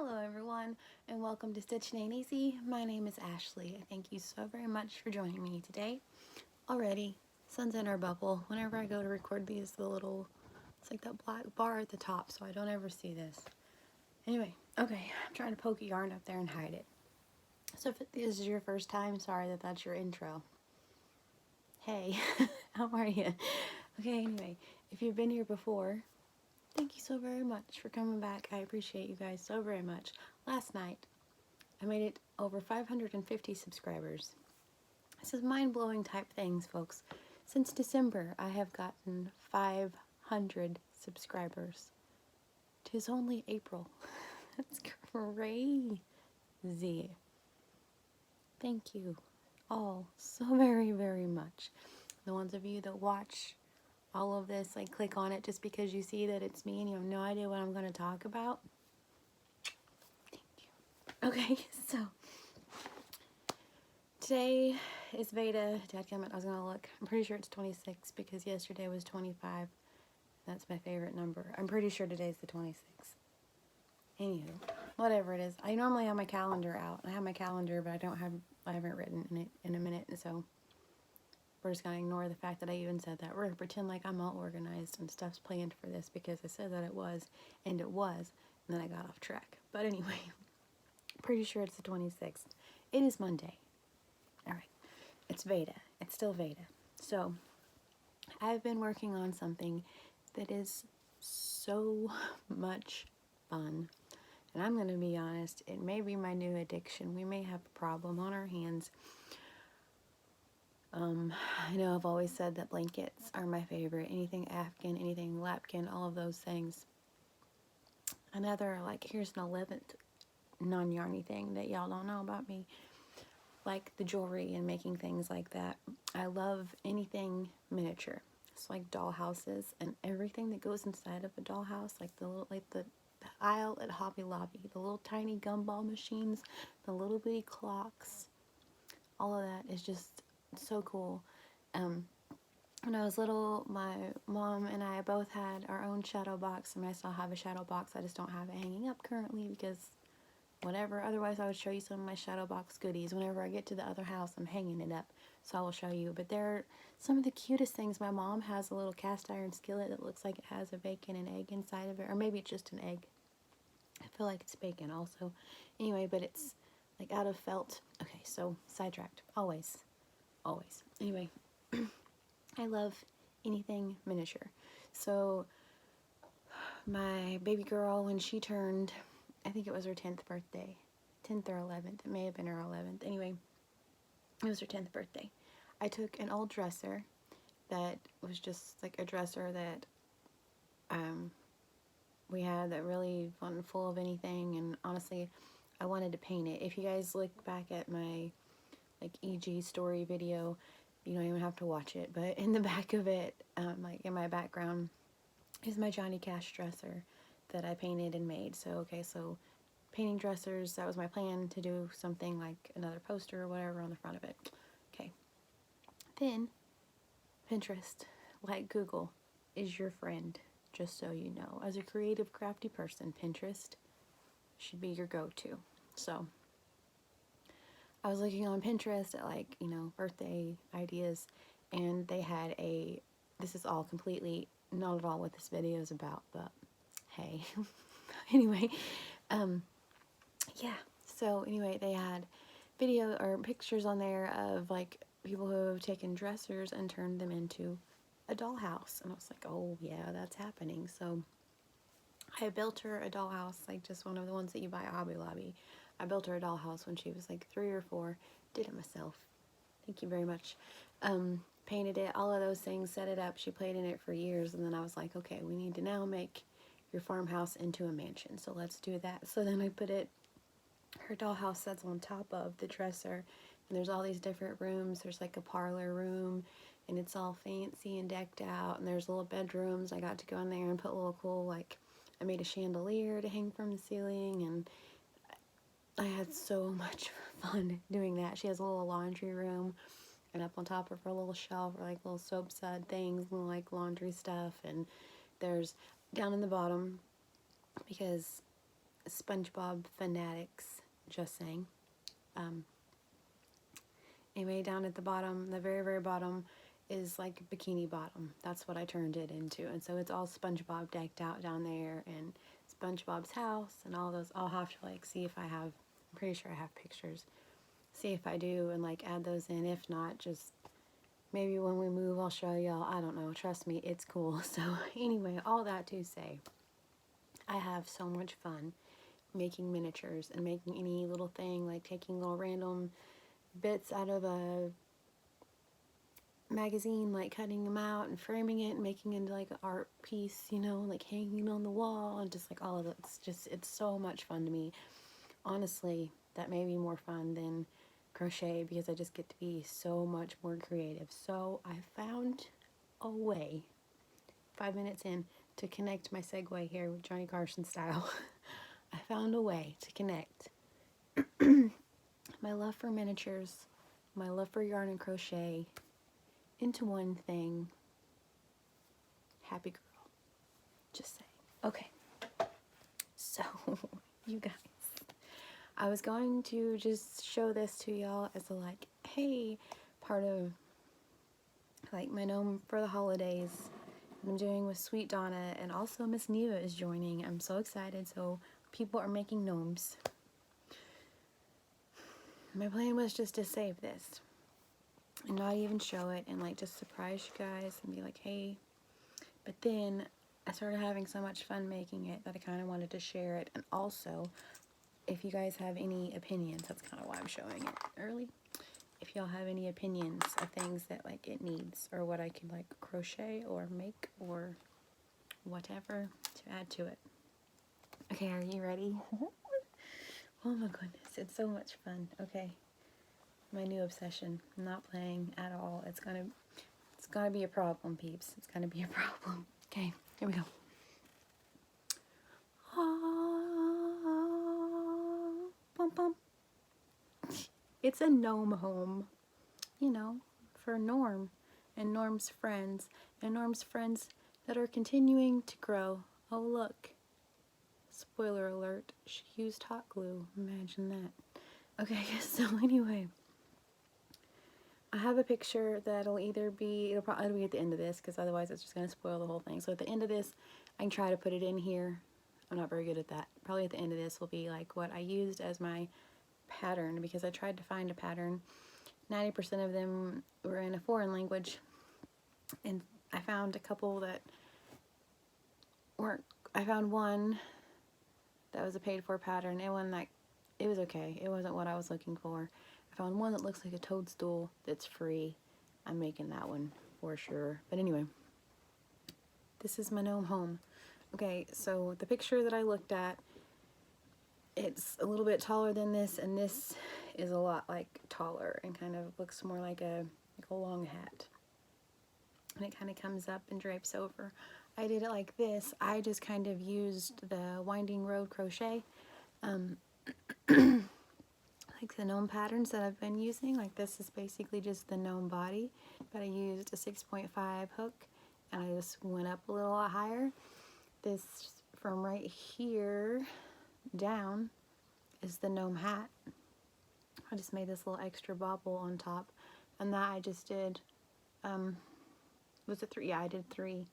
Hello everyone, and welcome to Stitching Ain't Easy. My name is Ashley. I thank you so very much for joining me today. Already, sun's in our bubble. Whenever I go to record these, it's like that black bar at the top, so I don't ever see this. Anyway, okay, I'm trying to poke a yarn up there and hide it. So if this is your first time, sorry that that's your intro. Hey, how are you? Okay, anyway, if you've been here before, thank you so very much for coming back. I appreciate you guys so very much. Last night, I made it over 550 subscribers. This is mind-blowing type things, folks. Since December, I have gotten 500 subscribers. 'Tis only April. That's crazy. Thank you all so very, very much. The ones of you that watch all of this, like click on it just because you see that it's me and you have no idea what I'm going to talk about. Thank you. Okay, so today is VEDA. Dadgummit, I was going to look. I'm pretty sure it's 26 because yesterday was 25. That's my favorite number. I'm pretty sure today's the 26th. Anywho, whatever it is. I normally have my calendar out. I have my calendar, but I haven't written in it in a minute, so we're just going to ignore the fact that I even said that. We're going to pretend like I'm all organized and stuff's planned for this because I said that it was, and then I got off track. But anyway, pretty sure it's the 26th. It is Monday. Alright, it's VEDA. It's still VEDA. So, I've been working on something that is so much fun. And I'm going to be honest, it may be my new addiction. We may have a problem on our hands. I know I've always said that blankets are my favorite. Anything Afghan, anything Lapkin, all of those things. Another, like, here's an 11th non-yarny thing that y'all don't know about me. Like the jewelry and making things like that. I love anything miniature. It's like doll houses and everything that goes inside of a dollhouse, like the aisle at Hobby Lobby, the little tiny gumball machines, the little bitty clocks. All of that is just so cool. When I was little, my mom and I both had our own shadow box, and I still have a shadow box. I just don't have it hanging up currently because whatever. Otherwise, I would show you some of my shadow box goodies. Whenever I get to the other house, I'm hanging it up, so I will show you. But they're some of the cutest things. My mom has a little cast iron skillet that looks like it has a bacon and egg inside of it, or maybe it's just an egg. I feel like it's bacon also. Anyway, but it's like out of felt. Okay, so sidetracked. Always. Anyway, I love anything miniature. So my baby girl, when she turned, I think it was her 10th birthday. 10th or 11th. It may have been her 11th. Anyway, it was her 10th birthday. I took an old dresser that was just like a dresser that we had that really wasn't full of anything, and honestly, I wanted to paint it. If you guys look back at my like EG story video, you don't even have to watch it, but in the back of it, like in my background, is my Johnny Cash dresser that I painted and made. So painting dressers, that was my plan, to do something like another poster or whatever on the front of it. Okay. Then, Pinterest, like Google, is your friend, just so you know. As a creative, crafty person, Pinterest should be your go-to. So, I was looking on Pinterest at, like, birthday ideas, and they had this is all completely not at all what this video is about, but hey. Anyway, yeah, so anyway, they had video or pictures on there of like people who have taken dressers and turned them into a dollhouse, and I was like, oh yeah, that's happening. So I built her a dollhouse, like just one of the ones that you buy at Hobby Lobby. I built her a dollhouse when she was like 3 or 4, did it myself, thank you very much. Painted it, all of those things, set it up. She played in it for years, and then I was like, okay, we need to now make your farmhouse into a mansion, so let's do that. So then I put her dollhouse sets on top of the dresser, and there's all these different rooms. There's like a parlor room, and it's all fancy and decked out, and there's little bedrooms. I got to go in there and put a little cool, like, I made a chandelier to hang from the ceiling, and I had so much fun doing that. She has a little laundry room, and up on top of her little shelf are like little soap sud things, little like laundry stuff, and there's down in the bottom, because SpongeBob fanatics, just saying. Anyway, down at the bottom, the very, very bottom is like Bikini Bottom. That's what I turned it into. And so it's all SpongeBob decked out down there, and SpongeBob's house and all those. I'll have to like see if I have, I'm pretty sure I have pictures. See if I do and like add those in. If not, just maybe when we move I'll show y'all. I don't know. Trust me, it's cool. So anyway, all that to say, I have so much fun making miniatures and making any little thing, like taking little random bits out of a magazine, like cutting them out and framing it and making it into like an art piece, you know, like hanging it on the wall, and just like all of it. It's so much fun to me. Honestly, that may be more fun than crochet because I just get to be so much more creative. So I found a way, 5 minutes in, to connect my segue here with Johnny Carson style. I found a way to connect my love for miniatures, my love for yarn and crochet into one thing. Happy girl. Just saying. Okay. So, you guys, I was going to just show this to y'all as a like, hey, part of like my gnome for the holidays. I'm doing with Sweet Donna, and also Miss Neva is joining. I'm so excited. So people are making gnomes. My plan was just to save this and not even show it and like just surprise you guys and be like, hey. But then I started having so much fun making it that I kind of wanted to share it. And also, if you guys have any opinions, that's kind of why I'm showing it early. If y'all have any opinions of things that like it needs, or what I can like crochet or make or whatever to add to it. Okay, are you ready? Oh my goodness, it's so much fun. Okay, my new obsession. I'm not playing at all. It's gonna be a problem, peeps. It's gonna be a problem. Okay, here we go. Bum, bum. It's a gnome home, you know, for Norm and Norm's friends, and Norm's friends that are continuing to grow. Oh, look. Spoiler alert, she used hot glue. Imagine that. Okay, so anyway, I have a picture that'll either be, it'll probably be at the end of this, because otherwise it's just going to spoil the whole thing. So at the end of this, I can try to put it in here. I'm not very good at that. Probably at the end of this will be like what I used as my pattern, because I tried to find a pattern. 90% of them were in a foreign language, and I found a couple that weren't. I found one that was a paid-for pattern. It wasn't like, it was okay. It wasn't what I was looking for. I found one that looks like a toadstool that's free. I'm making that one for sure. But anyway, this is my gnome home. Okay, so the picture that I looked at, it's a little bit taller than this, and this is a lot like taller and kind of looks more like a long hat. And it kind of comes up and drapes over. I did it like this. I just kind of used the winding road crochet, like the gnome patterns that I've been using. Like this is basically just the gnome body, but I used a 6.5 hook, and I just went up a little higher. This from right here down is the gnome hat. I just made this little extra bobble on top, and that I just did, was it 3? Yeah, I did 3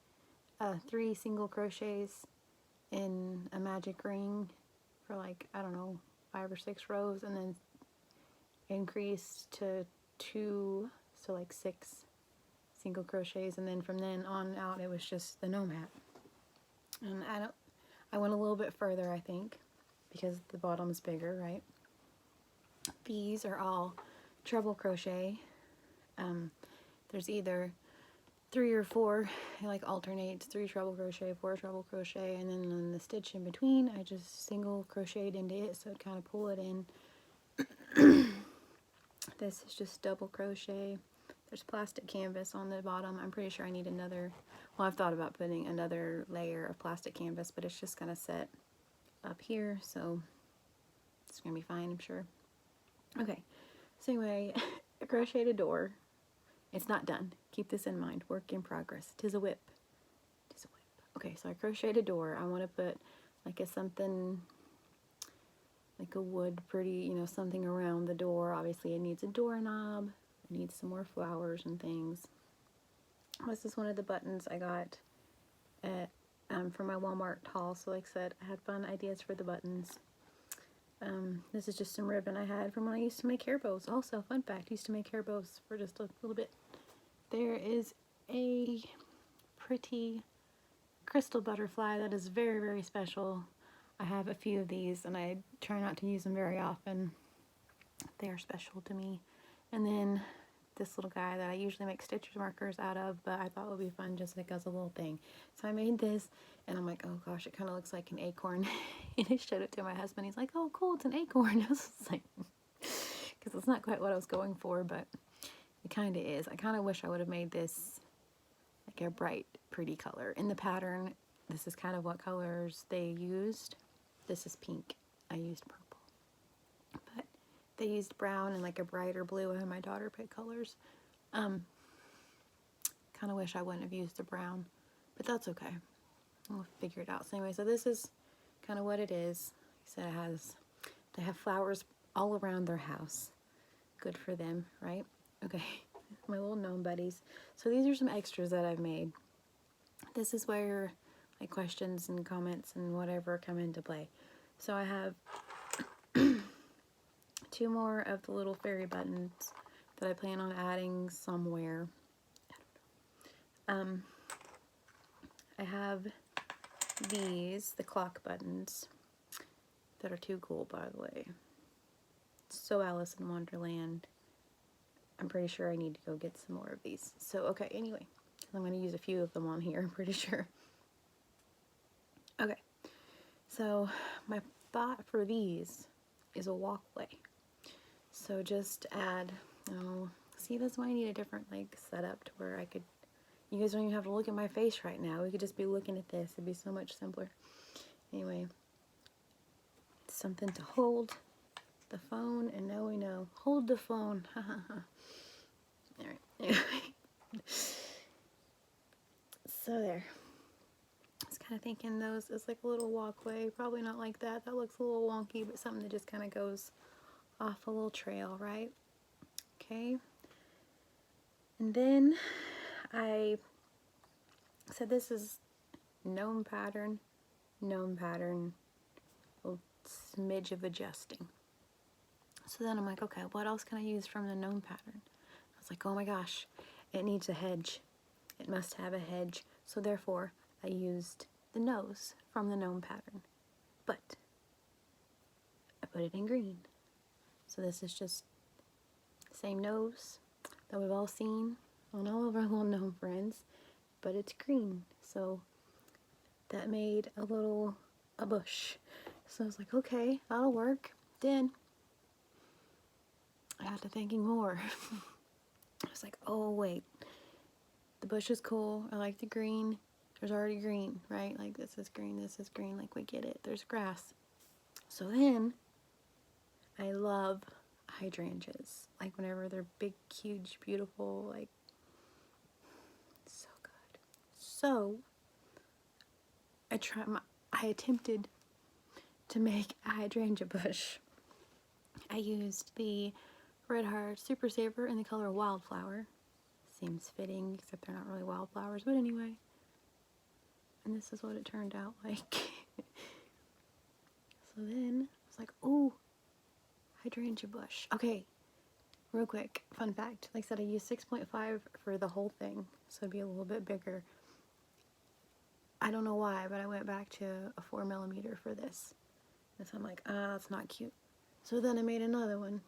single crochets in a magic ring for like, I don't know, 5 or 6 rows, and then increased to 2, so like 6 single crochets, and then from then on out it was just the gnome hat. And I went a little bit further, I think, because the bottom is bigger, right? These are all treble crochet. There's either 3 or 4, it like alternates, 3 treble crochet, 4 treble crochet, and then on the stitch in between I just single crocheted into it, so it kind of pull it in. This is just double crochet. There's plastic canvas on the bottom. I'm pretty sure I need another, well, I've thought about putting another layer of plastic canvas, but it's just gonna set up here, so it's gonna be fine, I'm sure. Okay, so anyway, I crocheted a door. It's not done. Keep this in mind. Work in progress. 'Tis a whip. 'Tis a whip. Okay, so I crocheted a door. I want to put like a something like a wood, pretty, you know, something around the door. Obviously it needs a doorknob, it needs some more flowers and things. This is one of the buttons I got at for my Walmart haul. So like I said, I had fun ideas for the buttons. This is just some ribbon I had from when I used to make hair bows. Also, fun fact, I used to make hair bows for just a little bit. There is a pretty crystal butterfly that is very, very special. I have a few of these and I try not to use them very often. They are special to me. And then this little guy that I usually make stitch markers out of, but I thought would be fun just like as a little thing. So I made this and I'm like, oh gosh, it kind of looks like an acorn. And I showed it to my husband. He's like, oh cool, it's an acorn. I was like, because it's not quite what I was going for, but it kind of is. I kind of wish I would have made this like a bright, pretty color. In the pattern, this is kind of what colors they used. This is pink. I used purple. But they used brown and like a brighter blue. I had my daughter pick colors. Kind of wish I wouldn't have used the brown, but that's okay. We'll figure it out. So anyway, so this is kind of what it is. Like I said, they have flowers all around their house. Good for them, right? Okay, my little gnome buddies. So these are some extras that I've made. This is where my questions and comments and whatever come into play. So I have 2 more of the little fairy buttons that I plan on adding somewhere. I have these, the clock buttons, that are too cool, by the way. So Alice in Wonderland. I'm pretty sure I need to go get some more of these. So, okay, anyway, I'm going to use a few of them on here, I'm pretty sure. Okay, so my thought for these is a walkway. So just add, oh, see, that's why I need a different like setup to where I could, you guys don't even have to look at my face right now. We could just be looking at this. It'd be so much simpler. Anyway, something to hold the phone, and now we know. Hold the phone. Ha ha ha. Alright, anyway. So there. I was kind of thinking those as like a little walkway. Probably not like that. That looks a little wonky, but something that just kind of goes off a little trail, right? Okay. And then I said this is gnome pattern, a smidge of adjusting. So then I'm like, okay, what else can I use from the gnome pattern? I was like, oh my gosh, it needs a hedge. It must have a hedge. So therefore, I used the nose from the gnome pattern. But I put it in green. So this is just the same nose that we've all seen on all of our little gnome friends, but it's green. So that made a bush. So I was like, okay, that'll work. Then I got to thinking more. I was like, oh wait, the bush is cool. I like the green. There's already green, right? Like this is green, like we get it. There's grass. So then I love hydrangeas. Like whenever they're big, huge, beautiful, like so good. So I attempted to make a hydrangea bush. I used the Red Heart Super Saver in the color Wildflower. Seems fitting, except they're not really wildflowers, but anyway. And this is what it turned out like. So then I was like, ooh, hydrangea bush. Okay, real quick, fun fact. Like I said, I used 6.5 for the whole thing, so it'd be a little bit bigger. I don't know why, but I went back to a 4mm for this. And so I'm like, that's not cute. So then I made another one.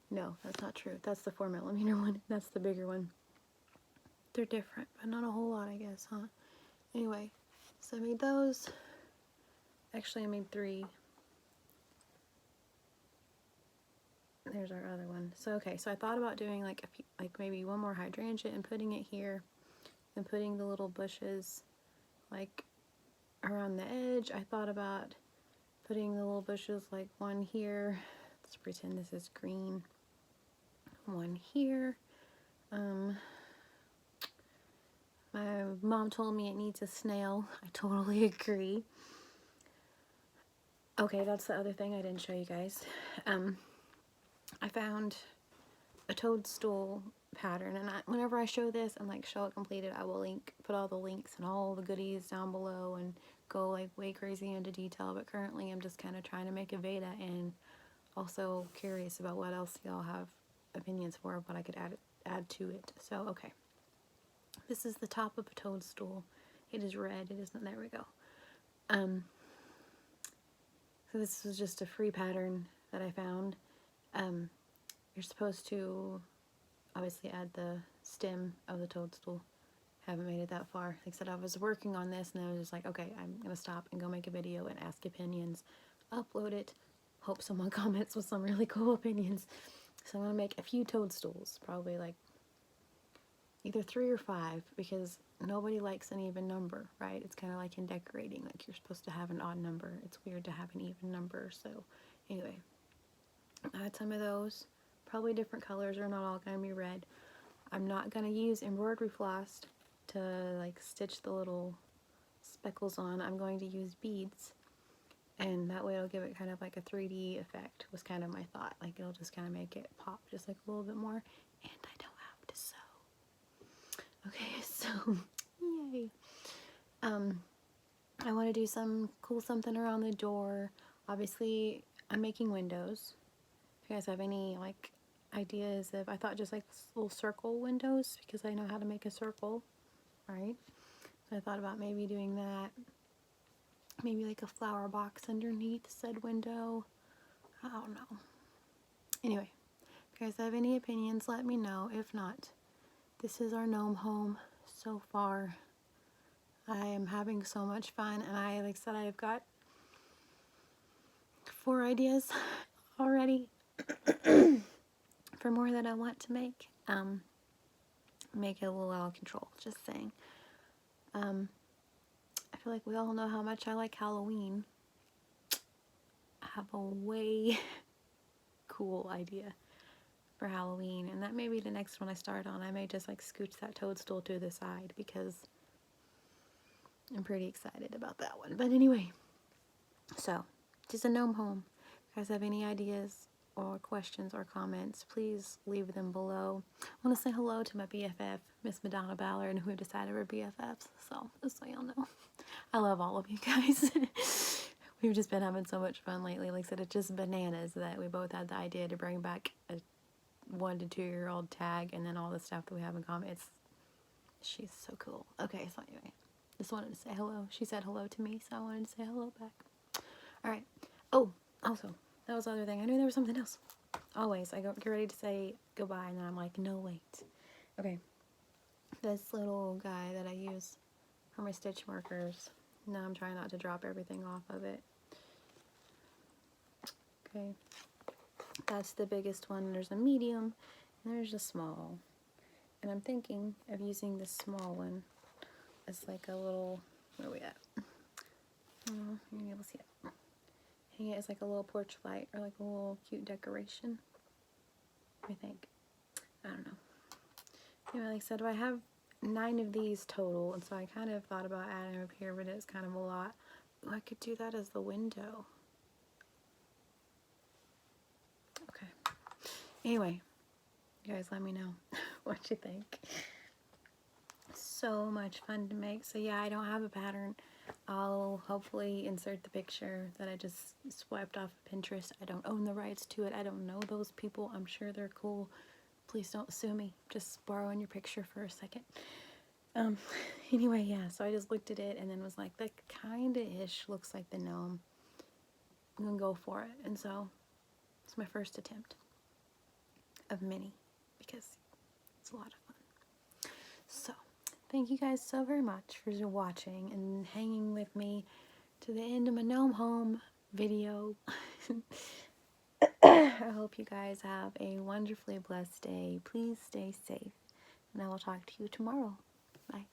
No, that's not true. That's the 4mm one. That's the bigger one. They're different, but not a whole lot, I guess, huh? Anyway, so I made those. Actually, I made 3. There's our other one. So, okay, so I thought about doing like maybe one more hydrangea and putting it here, and putting the little bushes like around the edge. I thought about putting the little bushes like one here. Let's pretend this is green. One here. My mom told me it needs a snail. I totally agree. Okay, that's the other thing I didn't show you guys. I found a toadstool pattern, and whenever I show this and like show it completed, I will put all the links and all the goodies down below and go like way crazy into detail. But currently I'm just kind of trying to make a VEDA and also curious about what else y'all have opinions for, what I could add to it. So okay, this is the top of a toadstool. It is red. It isn't. There we go. So this was just a free pattern that I found. You're supposed to obviously add the stem of the toadstool. Haven't made it that far. Like I said, I was working on this and I was just like, okay, I'm gonna stop and go make a video and ask opinions, upload it, hope someone comments with some really cool opinions. So I'm gonna make a few toadstools, probably like either 3 or 5, because nobody likes an even number, right? It's kind of like in decorating, like you're supposed to have an odd number. It's weird to have an even number. So anyway, I had some of those, probably different colors. They're not all gonna be red. I'm not gonna use embroidery floss to like stitch the little speckles on. I'm going to use beads, and that way it'll give it kind of like a 3D effect, was kind of my thought. Like it'll just kind of make it pop just like a little bit more, and I don't have to sew. Okay, so yay. I want to do some cool something around the door. Obviously I'm making windows. If you guys have any like ideas, of I thought just like little circle windows, because I know how to make a circle, right? So I thought about maybe doing that. Maybe like a flower box underneath said window. I don't know. Anyway, if you guys have any opinions, let me know. If not, this is our gnome home so far. I am having so much fun, and like I said, I've got 4 ideas already for more that I want to make. Make it a little out of control, just saying. I feel like we all know how much I like Halloween. I have a way cool idea for Halloween, and that may be the next one I start on. I may just like scooch that toadstool to the side, because I'm pretty excited about that one. But anyway, so just a gnome home. If you guys have any ideas or questions or comments, please leave them below. I want to say hello to my BFF, Miss Madonna Ballard, and who have decided we're BFFs. So just so y'all know, I love all of you guys. We've just been having so much fun lately. Like I said, it's just bananas that we both had the idea to bring back a 1 to 2 year old tag, and then all the stuff that we have in common. She's so cool. Okay, so anyway, just wanted to say hello. She said hello to me, so I wanted to say hello back. Alright. Oh, also, that was the other thing. I knew there was something else. Always, I get ready to say goodbye, and then I'm like, no, wait. Okay. This little guy that I use for my stitch markers. Now I'm trying not to drop everything off of it. Okay. That's the biggest one. There's a medium, and there's a small. And I'm thinking of using the small one as like a little, where are we at? Oh, you're gonna be able to see it. Hang it as like a little porch light, or like a little cute decoration, I think. I don't know. Anyway, like I said, I have 9 of these total, and so I kind of thought about adding up here, but it's kind of a lot. Ooh, I could do that as the window. Okay. Anyway, you guys let me know what you think. So much fun to make. So yeah, I don't have a pattern. I'll hopefully insert the picture that I just swiped off of Pinterest. I don't own the rights to it. I don't know those people. I'm sure they're cool. Please don't sue me. Just borrowing your picture for a second. Anyway, yeah, so I just looked at it and then was like, that kinda-ish looks like the gnome. I'm gonna go for it. And so it's my first attempt of many, because it's a lot of fun. So thank you guys so very much for watching and hanging with me to the end of my gnome home video. I hope you guys have a wonderfully blessed day. Please stay safe, and I will talk to you tomorrow. Bye.